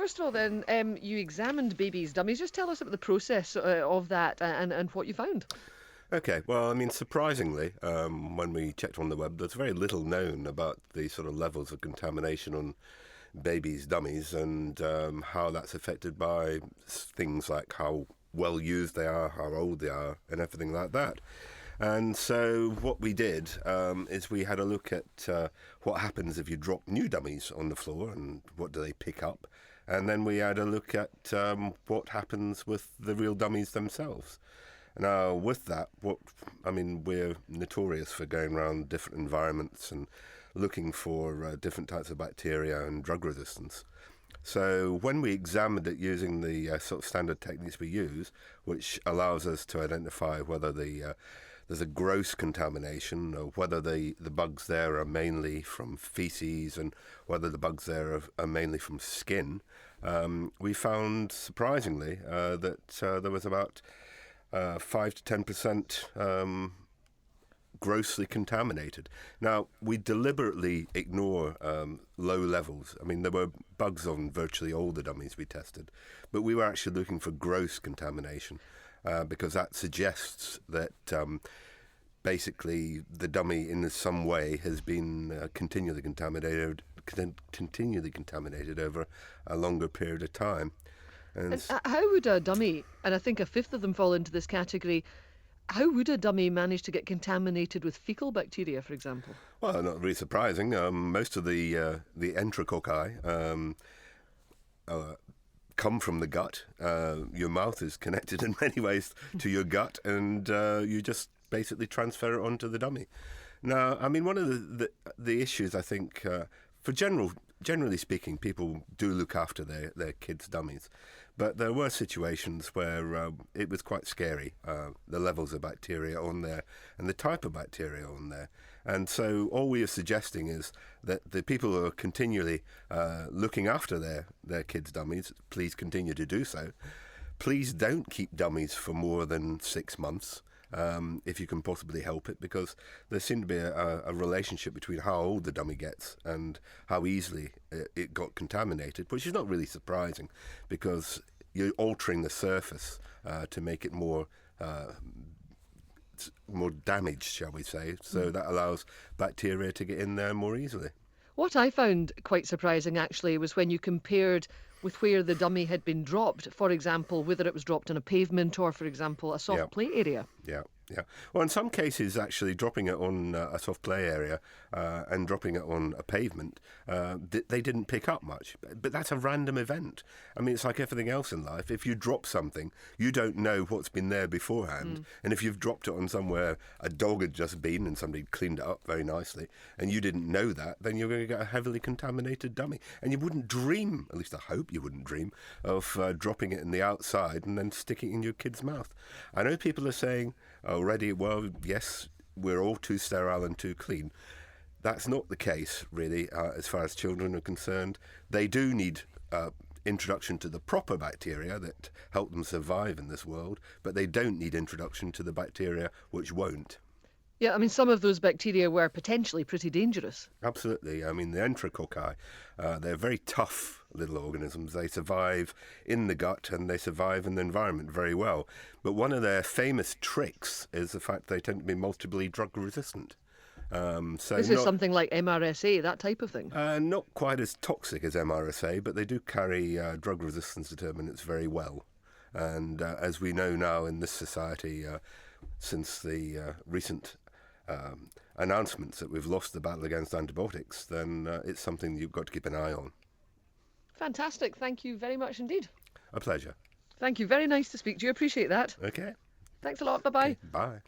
First of all, then, you examined babies' dummies. Just tell us about the process of that and what you found. Okay, well, I mean, surprisingly, when we checked on the web, there's very little known about the sort of levels of contamination on babies' dummies and how that's affected by things like how well used they are, how old they are, and everything like that. And so what we did is we had a look at what happens if you drop new dummies on the floor and what do they pick up. And then we had a look at what happens with the real dummies themselves. Now, with that, we're notorious for going around different environments and looking for different types of bacteria and drug resistance. So when we examined it using the sort of standard techniques we use, which allows us to identify whether there's a gross contamination or whether the bugs there are mainly from feces and whether the bugs there are mainly from skin, we found, surprisingly, that there was about 5 to 10% grossly contaminated. Now, we deliberately ignore low levels. I mean, there were bugs on virtually all the dummies we tested, but we were actually looking for gross contamination because that suggests that basically the dummy in some way has been continually contaminated over a longer period of time. And how would a dummy, and I think a fifth of them fall into this category, how would a dummy manage to get contaminated with fecal bacteria, for example? Well, not really surprising. Most of the enterococci come from the gut. Your mouth is connected in many ways to your gut, and you just basically transfer it onto the dummy. Now, I mean, one of the issues, I think, generally speaking, people do look after their kids' dummies. But there were situations where it was quite scary, the levels of bacteria on there and the type of bacteria on there. And so all we are suggesting is that the people who are continually looking after their kids' dummies, please continue to do so. Please don't keep dummies for more than 6 months. If you can possibly help it, because there seemed to be a relationship between how old the dummy gets and how easily it got contaminated, which is not really surprising because you're altering the surface to make it more damaged, shall we say, so that allows bacteria to get in there more easily. What I found quite surprising, actually, was when you compared with where the dummy had been dropped. For example, whether it was dropped on a pavement or, for example, a soft play area. Yeah. Well, in some cases, actually, dropping it on a soft play area and dropping it on a pavement, they didn't pick up much. But that's a random event. I mean, it's like everything else in life. If you drop something, you don't know what's been there beforehand. And if you've dropped it on somewhere a dog had just been and somebody cleaned it up very nicely, and you didn't know that, then you're going to get a heavily contaminated dummy. And you wouldn't dream, at least I hope you wouldn't dream, of dropping it in the outside and then sticking it in your kid's mouth. I know people are saying already, well, yes, we're all too sterile and too clean. That's not the case, really, as far as children are concerned. They do need introduction to the proper bacteria that help them survive in this world, but they don't need introduction to the bacteria which won't. Yeah, I mean, some of those bacteria were potentially pretty dangerous. Absolutely. I mean, the enterococci, they're very tough little organisms. They survive in the gut and they survive in the environment very well. But one of their famous tricks is the fact they tend to be multiply drug resistant. This is something like MRSA, that type of thing? Not quite as toxic as MRSA, but they do carry drug resistance determinants very well. And as we know now in this society, since the recent announcements that we've lost the battle against antibiotics, then it's something you've got to keep an eye on. Fantastic. Thank you very much indeed. A pleasure. Thank you. Very nice to speak to you. Appreciate that. Okay. Thanks a lot. Bye-bye. Okay. Bye.